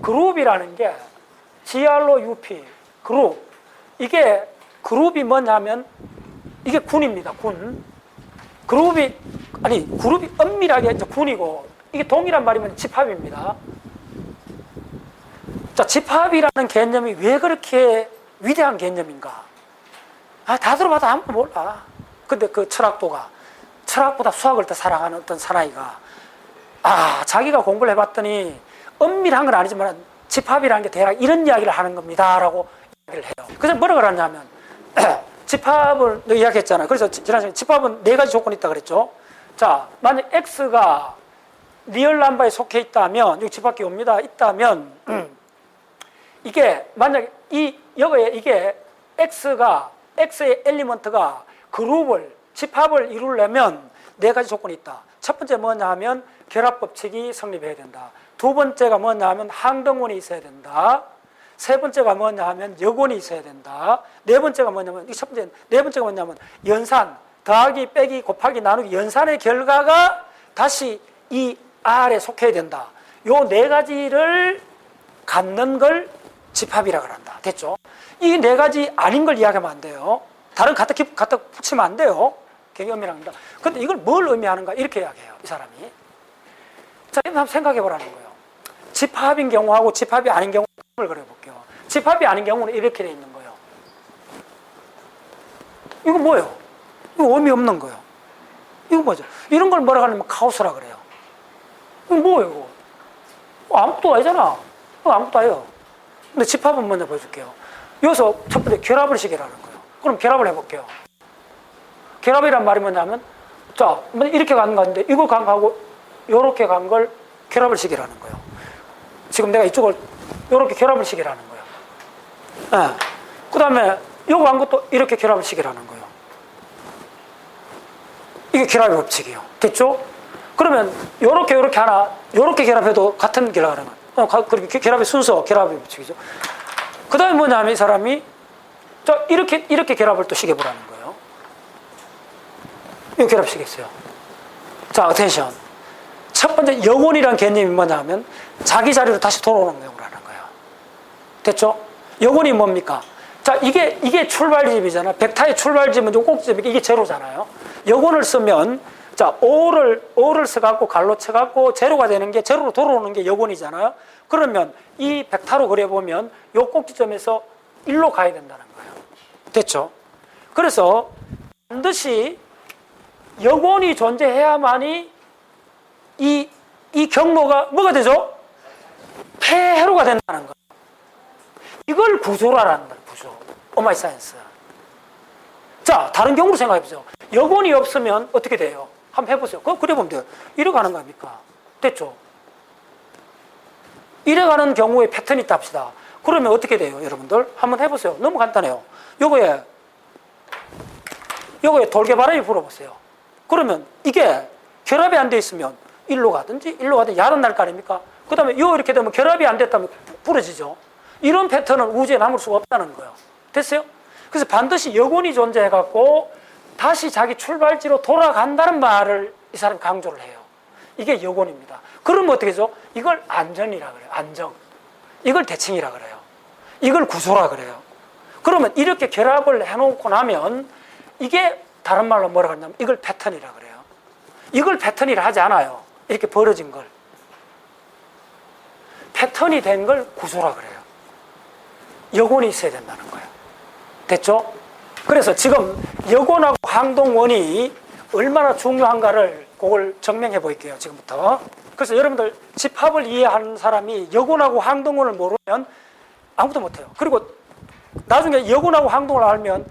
그룹이라는 게 GROUP, 그룹. 이게 그룹이 뭐냐면 이게 군입니다. 군. 그룹이 엄밀하게 이제 군이고 이게 동일한 말이면 집합입니다. 자, 집합이라는 개념이 왜 그렇게 위대한 개념인가? 다 들어봐도 아무도 몰라. 근데 그 철학보다 수학을 더 사랑하는 어떤 사나이가 자기가 공부를 해봤더니 엄밀한 건 아니지만 집합이라는 게 대략 이런 이야기를 하는 겁니다 라고 이야기를 해요. 그래서 뭐라 그러냐면 집합을 이야기했잖아요. 그래서 지난 시간에 집합은 4가지 조건이 있다 그랬죠. 자, 만약 X가 리얼 넘버에 속해 있다면, 여기 집합기 옵니다. 있다면, 이게, 만약 이게 X의 엘리먼트가 집합을 이루려면 4가지 조건이 있다. 첫 번째 뭐냐 하면 결합법칙이 성립해야 된다. 두 번째가 뭐냐 하면 항등원이 있어야 된다. 세 번째가 뭐냐 하면 역원이 있어야 된다. 네 번째가 뭐냐면, 네 번째가 뭐냐면 연산, 더하기, 빼기, 곱하기, 나누기, 연산의 결과가 다시 이 R에 속해야 된다. 요 4가지를 갖는 걸 집합이라고 한다. 됐죠? 이 4가지 아닌 걸 이야기하면 안 돼요. 다른 갖다 붙이면 안 돼요. 굉장히 엄밀합니다. 근데 이걸 뭘 의미하는가? 이렇게 이야기해요. 이 사람이. 자, 한번 생각해 보라는 거예요. 집합인 경우하고 집합이 아닌 경우를 그려볼게요. 집합이 아닌 경우는 이렇게 돼 있는 거예요. 이거 뭐예요? 이거 의미 없는 거예요. 이거 뭐죠? 이런 걸 뭐라 하냐면 카오스라 그래요. 이거 뭐예요? 이거? 아무것도 아니잖아. 이거 아무것도 아니에요. 근데 집합은 먼저 보여줄게요. 여기서 첫 번째 결합을 시키라는 거예요. 그럼 결합을 해볼게요. 결합이란 말이 뭐냐면, 자, 이렇게 가는 건데, 이거 간 거하고, 요렇게 간 걸 결합을 시키라는 거예요. 지금 내가 이쪽을 요렇게 결합을 시키라는 거예요. 네. 그 다음에, 요거 간 것도 이렇게 결합을 시키라는 거예요. 이게 결합의 법칙이에요. 됐죠? 그러면, 요렇게 하나, 요렇게 결합해도 같은 결합을 하는 그렇게 결합의 순서, 결합의 법칙이죠. 그 다음에 뭐냐면, 이 사람이, 자, 이렇게 결합을 또 시켜보라는 거예요. 이거 결합시켰어요. 자, 어텐션. 첫 번째 영혼이란 개념이 뭐냐면 자기 자리로 다시 돌아오는 경우라는 거예요. 됐죠? 영혼이 뭡니까? 자, 이게 출발점이잖아. 벡터의 출발점은 요 꼭지점이 이게 제로잖아요. 영혼을 쓰면 자, O를 써갖고 갈로 쳐갖고 제로가 되는 게 제로로 돌아오는 게 영혼이잖아요. 그러면 이 벡터로 그려보면 요 꼭지점에서 1로 가야 된다는 거예요. 됐죠? 그래서 반드시 영혼이 존재해야만이 이 경로가 뭐가 되죠? 폐회로가 된다는 거예요. 이걸 구조라는 거예요. 구조. 오마이 사이언스. 자, 다른 경우로 생각해보세요. 영혼이 없으면 어떻게 돼요? 한번 해보세요. 그거 그려보면 돼요. 이래 가는 거 아닙니까? 됐죠? 이래 가는 경우에 패턴이 있다 합시다. 그러면 어떻게 돼요, 여러분들? 한번 해보세요. 너무 간단해요. 요거에 돌개바람이 불어보세요. 그러면 이게 결합이 안 돼 있으면 일로 가든지 야단 날 거 아닙니까? 그 다음에 이렇게 되면 결합이 안 됐다면 부러지죠. 이런 패턴은 우주에 남을 수가 없다는 거예요. 됐어요? 그래서 반드시 영혼이 존재해갖고 다시 자기 출발지로 돌아간다는 말을 이 사람이 강조를 해요. 이게 영혼입니다. 그러면 어떻게 하죠? 이걸 안전이라 그래요. 안정. 이걸 대칭이라 그래요. 이걸 구조라 그래요. 그러면 이렇게 결합을 해놓고 나면 이게 다른 말로 뭐라 그러냐면 이걸 패턴이라 그래요. 이걸 패턴이라 하지 않아요. 이렇게 벌어진 걸. 패턴이 된 걸 구조라 그래요. 여건이 있어야 된다는 거예요. 됐죠? 그래서 지금 여건하고 항동원이 얼마나 중요한가를 그걸 증명해 볼게요. 지금부터. 그래서 여러분들 집합을 이해하는 사람이 여건하고 항동원을 모르면 아무도 못해요. 그리고 나중에 여건하고 항동을 알면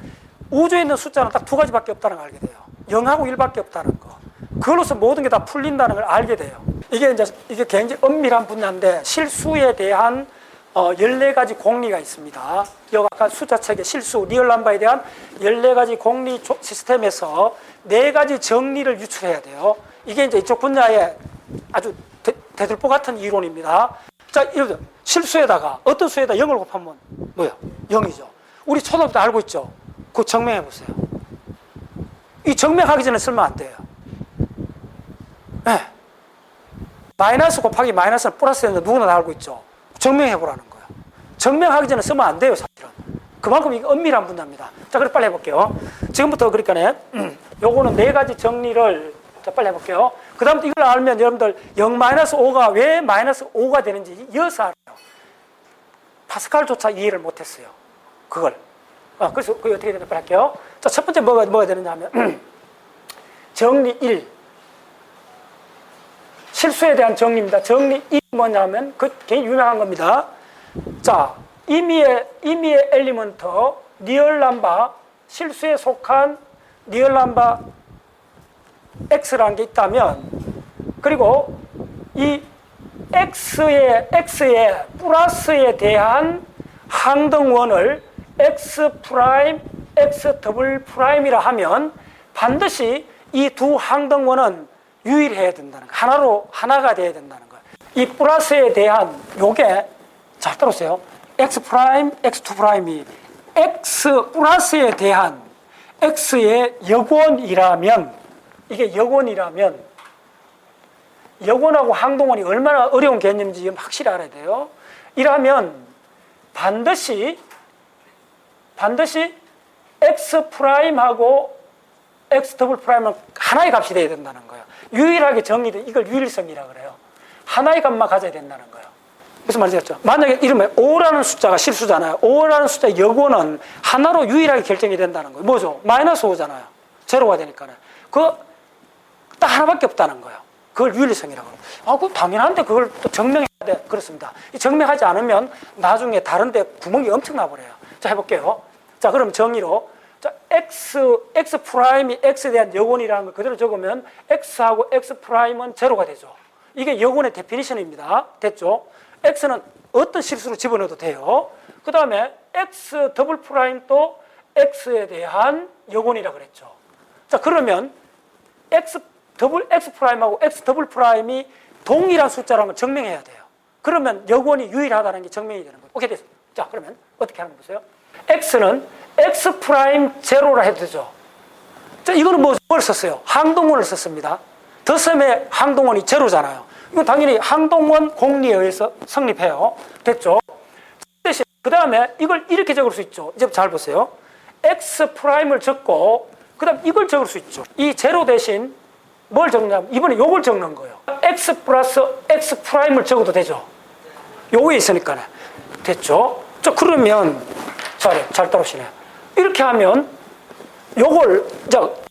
우주에 있는 숫자는 딱 2가지밖에 없다는 걸 알게 돼요. 0하고 1밖에 없다는 거. 그걸로서 모든 게 다 풀린다는 걸 알게 돼요. 이게 굉장히 엄밀한 분야인데 실수에 대한 14가지 공리가 있습니다. 여기 아까 숫자책의 실수, 리얼 넘버에 대한 14가지 공리 시스템에서 4가지 정리를 유출해야 돼요. 이게 이제 이쪽 분야의 아주 대들보 같은 이론입니다. 자, 이렇게 실수에다가 어떤 수에다 0을 곱하면 뭐야? 0이죠. 우리 초등학교 때 알고 있죠? 그거 증명해 보세요. 이 증명하기 전에 쓰면 안 돼요. 네. 마이너스 곱하기 마이너스는 플러스 되는데 누구나 다 알고 있죠? 증명해 보라는 거예요. 증명하기 전에 쓰면 안 돼요, 사실은. 그만큼 이게 엄밀한 분야입니다. 자, 그럼 빨리 해볼게요. 지금부터 그러니까 요거는 4가지 정리를 자, 빨리 해볼게요. 그 다음부터 이걸 알면 여러분들 0-5가 왜 -5가 되는지 이어서 알아요. 파스칼조차 이해를 못했어요. 그걸. 그래서 그게 어떻게 되는지 빨리 할게요. 자, 첫 번째 뭐가 되느냐 하면 정리 1. 실수에 대한 정리입니다. 정리 1이 뭐냐면 그 굉장히 유명한 겁니다. 자, 임의의 엘리먼트 리얼 넘버 실수에 속한 리얼 넘버 x라는 게 있다면 그리고 이 x의 플러스에 대한 항등원을 x 프라임, x 더블 프라임이라 하면 반드시 이 두 항등원은 유일해야 된다는 거예요. 하나가 돼야 된다는 거예요. 이 플러스에 대한 요게 잘 들으세요. x 프라임, x2 프라임이 x 플러스에 대한 x의 역원이라면 이게 역원이라면 역원하고 항동원이 얼마나 어려운 개념인지 확실히 알아야 돼요. 이라면 반드시 x 프라임하고 x 더블 프라임은 하나의 값이 돼야 된다는 거예요. 유일하게 정의된 이걸 유일성이라 그래요. 하나의 값만 가져야 된다는 거예요. 무슨 말이겠죠? 만약에 이러면 5라는 숫자가 실수잖아요. 5라는 숫자의 역원은 하나로 유일하게 결정이 된다는 거예요. 뭐죠? -5잖아요. 제로가 되니까는. 딱 하나밖에 없다는 거예요. 그걸 유일성이라고 합니다. 그거 당연한데 그걸 또 증명해야 돼. 그렇습니다. 증명하지 않으면 나중에 다른 데 구멍이 엄청 나버려요. 자, 해볼게요. 자, 그럼 정의로. 자, x 프라임이 x에 대한 역원이라는 걸 그대로 적으면 x하고 x 프라임은 제로가 되죠. 이게 역원의 데피니션입니다. 됐죠? x는 어떤 실수로 집어넣어도 돼요. 그 다음에 x 더블 프라임도 x에 대한 역원이라 그랬죠. 자, 그러면 x 프라임하고 x 더블 프라임이 동일한 숫자라는 걸 증명해야 돼요. 그러면 역원이 유일하다는 게 증명이 되는 거예요. 오케이, 됐어요. 자, 그러면 어떻게 하는 거 보세요. x는 x 프라임 제로라 해도 되죠. 자, 이거는 뭘 썼어요? 항동원을 썼습니다. 덧셈의 항동원이 제로잖아요. 이건 당연히 항동원 공리에 의해서 성립해요. 됐죠? 대신 그 다음에 이걸 이렇게 적을 수 있죠. 이제 잘 보세요. x 프라임을 적고 그 다음 이걸 적을 수 있죠. 이 제로 대신 뭘 적냐면 이번에 요걸 적는 거예요. x 플러스 x 프라임을 적어도 되죠. 요거에 있으니까 됐죠. 자, 그러면 잘 따라오시네요. 이렇게 하면 요걸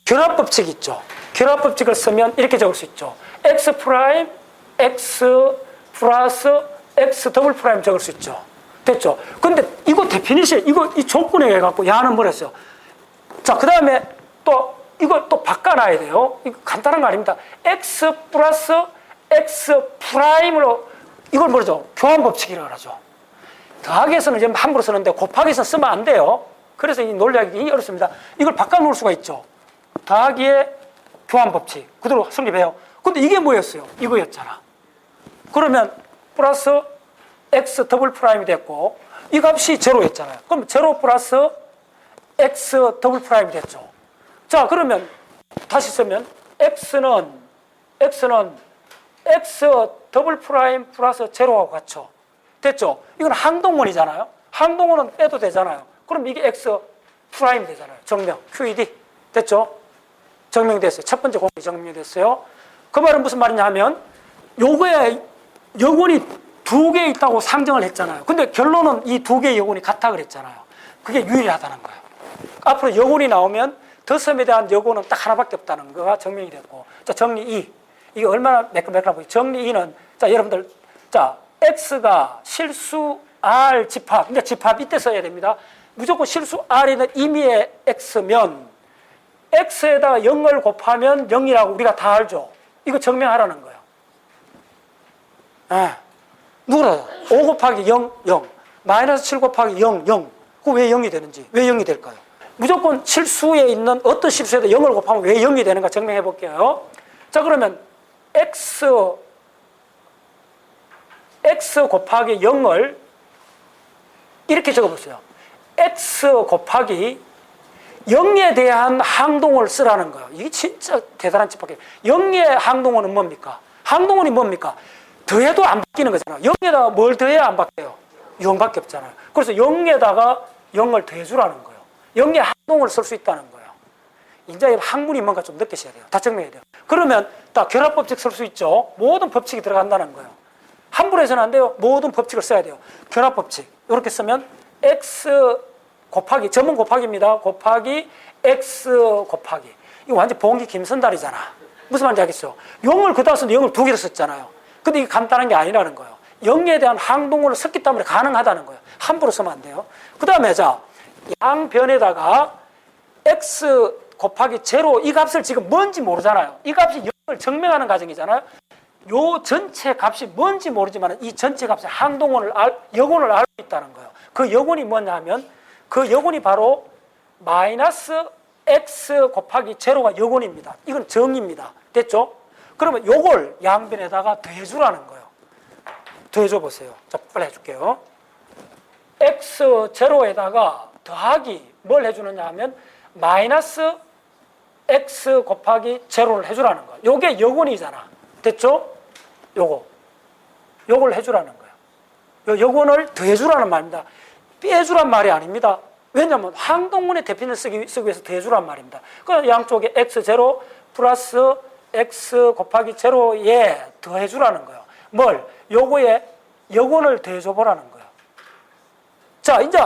결합법칙 있죠. 결합법칙을 쓰면 이렇게 적을 수 있죠. x 프라임 x 플러스 x 더블 프라임 적을 수 있죠. 됐죠. 근데 이거 데피니션 이 조건에 해 갖고 야는 뭐랬어요. 자, 그 다음에 또 이걸 또 바꿔놔야 돼요. 이거 간단한 거 아닙니다. x 플러스 x 프라임으로 이걸 뭐죠? 교환법칙이라고 하죠. 더하기에서는 이제 함부로 쓰는데 곱하기에서 쓰면 안 돼요. 그래서 이 논리하기 굉장히 어렵습니다. 이걸 바꿔놓을 수가 있죠. 더하기의 교환법칙 그대로 성립해요. 근데 이게 뭐였어요? 이거였잖아. 그러면 플러스 x 더블 프라임이 됐고 이 값이 제로였잖아요. 그럼 제로 플러스 x 더블 프라임이 됐죠. 자, 그러면 다시 쓰면 x는 x 더블 프라임 플러스 제로하고 같죠. 됐죠? 이건 항동원이잖아요. 항동원은 빼도 되잖아요. 그럼 이게 x 프라임 되잖아요. 증명 QED 됐죠? 증명됐어요. 첫 번째 공식이 증명됐어요. 그 말은 무슨 말이냐 하면 요거에 역원이 2개 있다고 상정을 했잖아요. 근데 결론은 이 2개의 역원이 같다 그랬잖아요. 그게 유일하다는 거예요. 앞으로 역원이 나오면 덧셈에 대한 역원은 딱 하나밖에 없다는 거가 증명이 됐고. 자, 정리 2. 이게 얼마나 매끈매끈하고 보이죠? 정리 2는 자, 여러분들 자, x가 실수 r 집합. 근데 집합 이때 써야 됩니다. 무조건 실수 r에는 임의의 x면 x에다가 0을 곱하면 0이라고 우리가 다 알죠. 이거 증명하라는 거예요. 누구라? 5 곱하기 0, 0. 마이너스 7 곱하기 0, 0. 그거 왜 0이 되는지. 왜 0이 될까요? 무조건 실수에 있는 어떤 실수에도 0을 곱하면 왜 0이 되는가 증명해 볼게요. 자, 그러면 x 곱하기 0을 이렇게 적어보세요. x 곱하기 0에 대한 항동원을 쓰라는 거예요. 이게 진짜 대단한 집합이에요. 0의 항동원은 뭡니까? 항동원이 뭡니까? 더해도 안 바뀌는 거잖아. 0에다가 뭘 더해야 안 바뀌어요? 0밖에 없잖아요. 그래서 0에다가 0을 더해주라는 거예요. 0에 항동을 쓸 수 있다는 거예요. 이제 학문이 뭔가 좀 느끼셔야 돼요. 다 증명해야 돼요. 그러면 딱 결합법칙 쓸 수 있죠. 모든 법칙이 들어간다는 거예요. 함부로 해서는 안 돼요. 모든 법칙을 써야 돼요. 결합법칙. 이렇게 쓰면 x 곱하기, 점은 곱하기입니다. 곱하기 x 곱하기. 이거 완전 봉기 김선달이잖아. 무슨 말인지 알겠어요? 0을 그다음 써서 0을 두 개를 썼잖아요. 근데 이게 간단한 게 아니라는 거예요. 0에 대한 항동을 썼기 때문에 가능하다는 거예요. 함부로 쓰면 안 돼요. 그 다음에 자, 양변에다가 x 곱하기 제로 이 값을 지금 뭔지 모르잖아요. 이 값이 0을 증명하는 과정이잖아요. 요 전체 값이 뭔지 모르지만 이 전체 값의 항동원을 여곤을 알고 있다는 거예요. 그 여곤이 뭐냐 하면 그 여곤이 바로 마이너스 x 곱하기 제로가 여곤입니다. 이건 정입니다. 됐죠? 그러면 요걸 양변에다가 더해주라는 거예요. 더해줘 보세요. 자, 빨리 해줄게요. x 제로에다가 더하기 뭘 해주느냐 하면 마이너스 x 곱하기 제로를 해주라는 거예요. 요게 여곤이잖아. 됐죠? 요걸 해주라는 거예요. 요건을 더해주라는 말입니다. 빼주란 말이 아닙니다. 왜냐하면 항동문의 대표를 쓰기 위해서 더해주란 말입니다. 그 양쪽에 x0 플러스 x 곱하기 제로에 더해주라는 거예요. 뭘? 요거에 여건을 더해줘 보라는 거예요. 자, 이제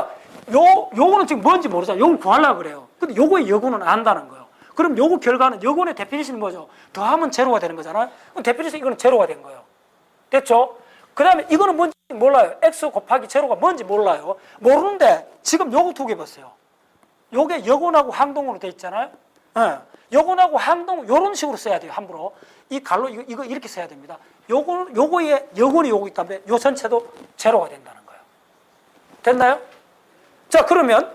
요거는 지금 뭔지 모르잖아요. 요걸 구하려고 그래요. 근데 요거의 여건은 안다는 거예요. 그럼 요거 결과는 여건의 데피니션이 뭐죠? 더하면 제로가 되는 거잖아요. 그럼 데피니션 이거는 제로가 된 거예요. 됐죠? 그 다음에 이거는 뭔지 몰라요. x 곱하기 제로가 뭔지 몰라요. 모르는데 지금 요거 두 개 보세요. 요게 여건하고 항동으로 돼 있잖아요. 네. 여건하고 항동 요런 식으로 써야 돼요. 함부로. 이 갈로 이거 이렇게 써야 됩니다. 요거에 여건이 요거 있다면 요 전체도 제로가 된다는 거예요. 됐나요? 자, 그러면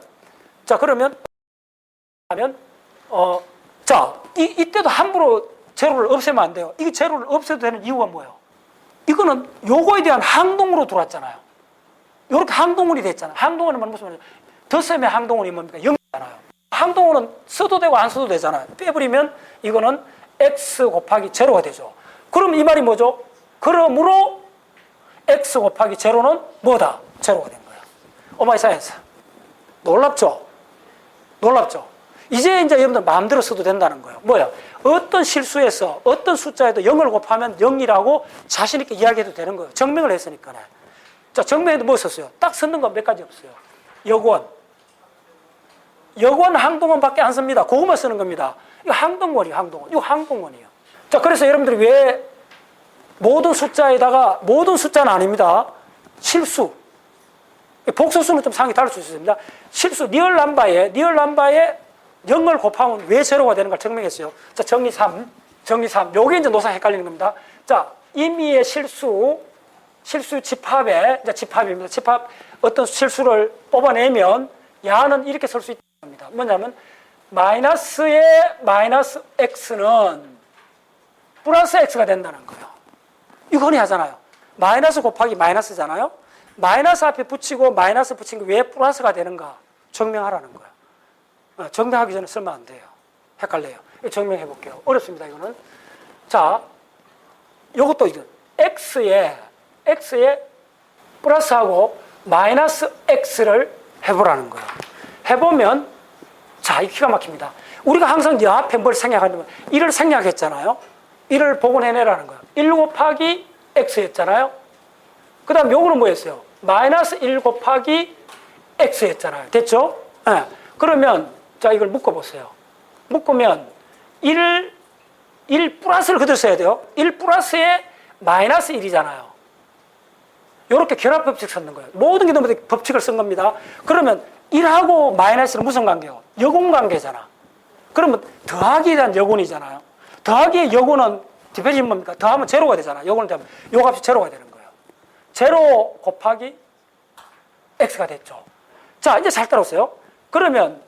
이때도 함부로 제로를 없애면 안 돼요. 이게 제로를 없애도 되는 이유가 뭐예요? 이거는 요거에 대한 항동으로 들어왔잖아요. 요렇게 항동원이 됐잖아요. 항동원은 무슨 말이에요? 덧셈의 항동원이 뭡니까? 0이잖아요. 항동원은 써도 되고 안 써도 되잖아요. 빼버리면 이거는 x 곱하기 제로가 되죠. 그럼 이 말이 뭐죠? 그러므로 x 곱하기 제로는 뭐다? 제로가 된 거예요. 오마이 사이언스. 놀랍죠? 이제 여러분들 마음대로 써도 된다는 거예요. 뭐야? 어떤 실수에서 어떤 숫자에도 0을 곱하면 0이라고 자신있게 이야기해도 되는 거예요. 증명을 했으니까. 자, 증명에도 뭐 썼어요? 딱 쓰는 건 몇 가지 없어요. 여권 항동원밖에 안 씁니다. 그거만 쓰는 겁니다. 이거 항동원이에요. 이거 항동원이에요. 자, 그래서 여러분들이 왜 모든 숫자는 아닙니다. 실수. 복소수는 좀 상황이 다를 수 있습니다. 실수, 리얼 넘바에 0을 곱하면 왜 제로가 되는 걸 증명했어요. 자, 정리 3. 요게 이제 노상 헷갈리는 겁니다. 자, 임의의 실수 집합에, 이제 집합입니다. 집합, 어떤 실수를 뽑아내면 야는 이렇게 쓸 수 있다는 겁니다. 뭐냐면, 마이너스의 마이너스 x는 플러스 x가 된다는 거예요. 이거 흔히 하잖아요. 마이너스 곱하기 마이너스잖아요. 마이너스 앞에 붙이고 마이너스 붙인 게 왜 플러스가 되는가 증명하라는 거예요. 증명하기 전에 쓰면 안 돼요. 헷갈려요. 증명해 볼게요. 어렵습니다, 이거는. 자, 요것도 이거 x에 플러스하고 마이너스 x를 해보라는 거예요. 해보면 자, 이 기가 막힙니다. 우리가 항상 여 앞에 뭘 생략하냐면 1을 생략했잖아요. 1을 복원해내라는 거예요. 1 곱하기 x였잖아요. 그 다음 요거는 뭐였어요? 마이너스 1 곱하기 x였잖아요. 됐죠? 네. 그러면 자, 이걸 묶어보세요. 묶으면 1 플러스를 그대로 써야 돼요. 1 플러스에 마이너스 1이잖아요. 이렇게 결합법칙 썼는 거예요. 모든 게 너무 법칙을 쓴 겁니다. 그러면 1하고 마이너스는 무슨 관계예요? 여곤 관계잖아. 그러면 더하기에 대한 여곤이잖아요. 더하기의 여곤은 디펜션이 뭡니까? 더하면 제로가 되잖아. 여곤을 더하면 요 값이 제로가 되는 거예요. 제로 곱하기 x가 됐죠. 자, 이제 잘 따라오세요. 그러면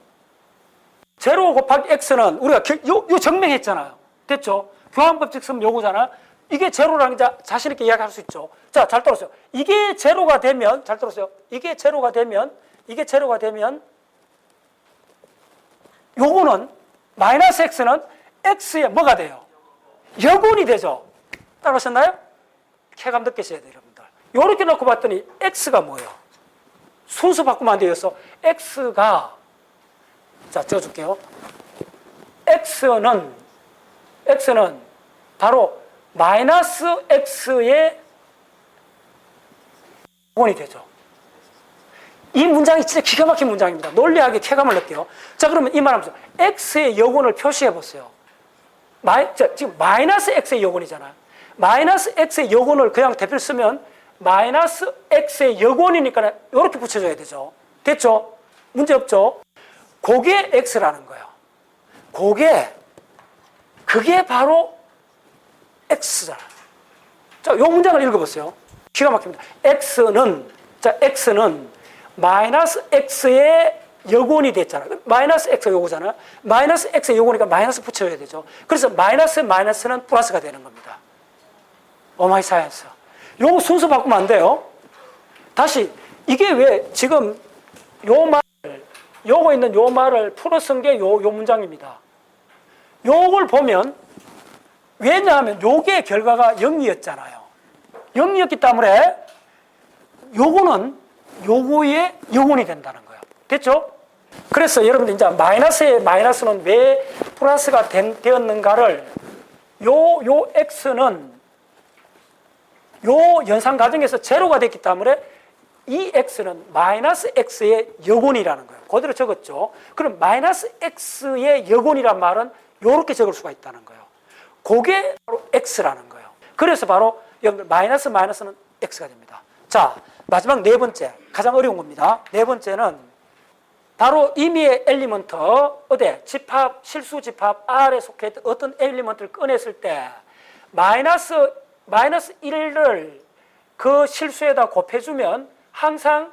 제로 곱하기 x는 우리가 요 증명했잖아요. 됐죠? 교환법칙 쓰면 요거잖아. 이게 제로라는 게 자신있게 이야기할 수 있죠. 자, 잘 따라오세요. 이게 제로가 되면, 잘 따라오세요. 이게 제로가 되면, 요거는, 마이너스 x는 x에 뭐가 돼요? 여군이 되죠. 따라오셨나요? 쾌감 느끼셔야 돼요, 여러분들. 요렇게 놓고 봤더니 x가 뭐예요? 순수 바꾸면 안 되겠어. x가, 자, 적어줄게요. x는 바로 마이너스 x의 원이 되죠. 이 문장이 진짜 기가 막힌 문장입니다. 논리학의 쾌감을 느껴요. 자, 그러면 이 말하면서 x의 여건을 표시해 보세요. 지금 마이너스 x의 여건이잖아요. 마이너스 x의 여건을 그냥 대표를 쓰면 마이너스 x의 여건이니까 이렇게 붙여줘야 되죠. 됐죠? 문제 없죠? 그게 x라는 거예요. 그게 바로 x잖아요. 자, 이 문장을 읽어보세요. 기가 막힙니다. x는 마이너스 x의 여건이 됐잖아요. 마이너스 x 요거잖아요. 마이너스 x 요거니까 마이너스 붙여야 되죠. 그래서 마이너스는 플러스가 되는 겁니다. 오마이 사이언스. 요거 순서 바꾸면 안 돼요. 다시, 이게 왜 지금 요거 있는 요 말을 풀어 쓴 게 요 문장입니다. 요걸 보면, 왜냐하면 요게 결과가 0이었잖아요. 0이었기 때문에 요거는 요거의 영혼이 된다는 거예요. 됐죠? 그래서 여러분들 이제 마이너스는 왜 플러스가 되었는가를 요 x는 요 연산 과정에서 제로가 됐기 때문에 이 x는 마이너스 x의 여건이라는 거예요. 그대로 적었죠. 그럼 마이너스 x의 여건이란 말은 이렇게 적을 수가 있다는 거예요. 그게 바로 x라는 거예요. 그래서 바로 여러분들 마이너스는 x가 됩니다. 자, 마지막 네 번째, 가장 어려운 겁니다. 네 번째는 바로 임의의 엘리먼트, 실수 집합 R에 속해 있던 어떤 엘리먼트를 꺼냈을 때 마이너스 1을 그 실수에다 곱해주면 항상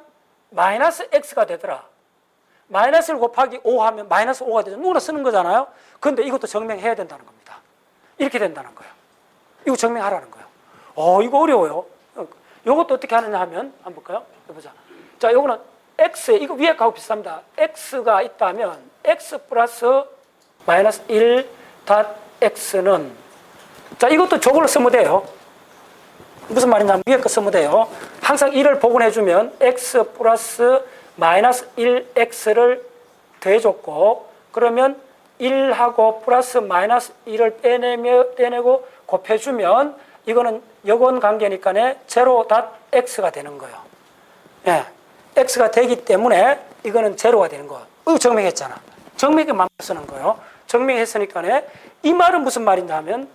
마이너스 x가 되더라. 마이너스 1 곱하기 5 하면 마이너스 5가 되죠. 누구나 쓰는 거잖아요. 그런데 이것도 증명해야 된다는 겁니다. 이렇게 된다는 거예요. 이거 증명하라는 거예요. 이거 어려워요. 이것도 어떻게 하느냐 하면 한번 볼까요? 해보자. 자, 이거는 x, 이거 위에 가고 비슷합니다. x가 있다면 x 플러스 마이너스 1 x는, 자, 이것도 저걸로 쓰면 돼요. 무슨 말이냐면 위에 거 쓰면 돼요. 항상 1을 복원해주면 x 플러스 마이너스 1x를 더해줬고, 그러면 1하고 플러스 마이너스 1을 떼내고 곱해주면 이거는 여건 관계니까 제로 x가 되는 거예요. 예, x가 되기 때문에 이거는 제로가 되는 거예요. 이거 증명했잖아. 증명만 쓰는 거예요. 증명했으니까 이 말은 무슨 말이냐 하면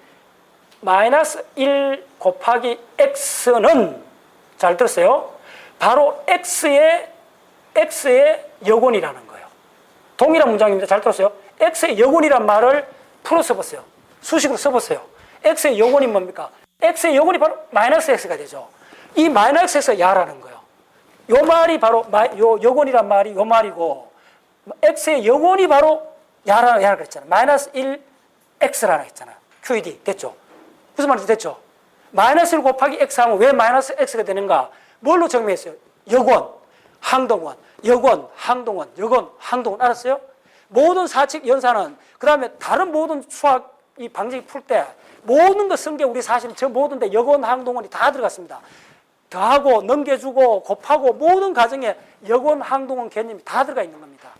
마이너스 1 곱하기 x는, 잘 들었어요? 바로 x의 여건이라는 거예요. 동일한 문장입니다. 잘 들었어요? x의 여건이란 말을 풀어 써보세요. 수식으로 써보세요. x의 여건이 뭡니까? x의 여건이 바로 마이너스 x가 되죠. 이 마이너스 x가 야라는 거예요. 요 말이 바로 요 여건이란 말이 요 말이고, x의 여건이 바로 야라 그랬잖아요. 마이너스 1x라고 했잖아요. QED 됐죠? 무슨 말인지 됐죠? 마이너스 1 곱하기 x 하면 왜 마이너스 x가 되는가? 뭘로 증명했어요? 여건, 항동원, 여건, 항동원. 알았어요? 모든 사칙 연산은, 그 다음에 다른 모든 수학 이 방정식 풀 때 모든 거 쓴 게 우리 사실은 저 모든 데 여건, 항동원이 다 들어갔습니다. 더하고 넘겨주고 곱하고 모든 과정에 여건, 항동원 개념이 다 들어가 있는 겁니다.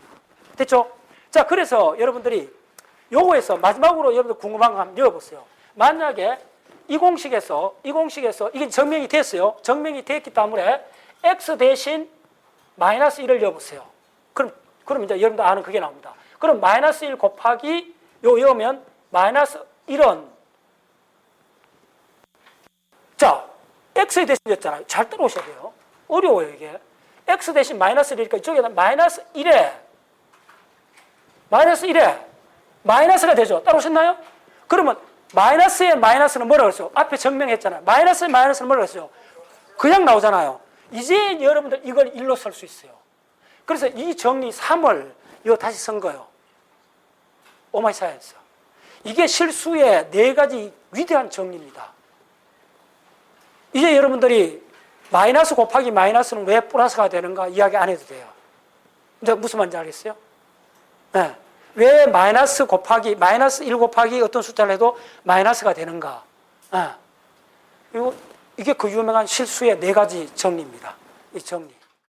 됐죠? 자, 그래서 여러분들이 요거에서 마지막으로 여러분들 궁금한 거 한번 여쭤보세요. 만약에 이 공식에서 이게 증명이 됐어요. 증명이 됐기 때문에 x 대신 마이너스 1을 넣어보세요. 그럼 이제 여러분들 아는 그게 나옵니다. 그럼 마이너스 1 곱하기 여면 마이너스 1은, 자, x 대신이었잖아요. 잘 따라오셔야 돼요. 어려워요, 이게. x 대신 마이너스 1이니까 이쪽에다 마이너스 1에 마이너스가 되죠. 따라오셨나요? 그러면 마이너스의 마이너스는 뭐라고 했어요? 앞에 증명했잖아요. 마이너스의 마이너스는 뭐라고 했어요? 그냥 나오잖아요. 이제 여러분들 이걸 1로 쓸 수 있어요. 그래서 이 정리 3을 이거 다시 쓴 거예요. 오마이 사이언스. 이게 실수의 4가지 위대한 정리입니다. 이제 여러분들이 마이너스 곱하기 마이너스는 왜 플러스가 되는가 이야기 안 해도 돼요. 이제 무슨 말인지 알겠어요? 네. 왜 마이너스 1 곱하기 어떤 숫자를 해도 마이너스가 되는가? 네. 이거 이게 그 유명한 실수의 4가지 정리입니다. 이 정리.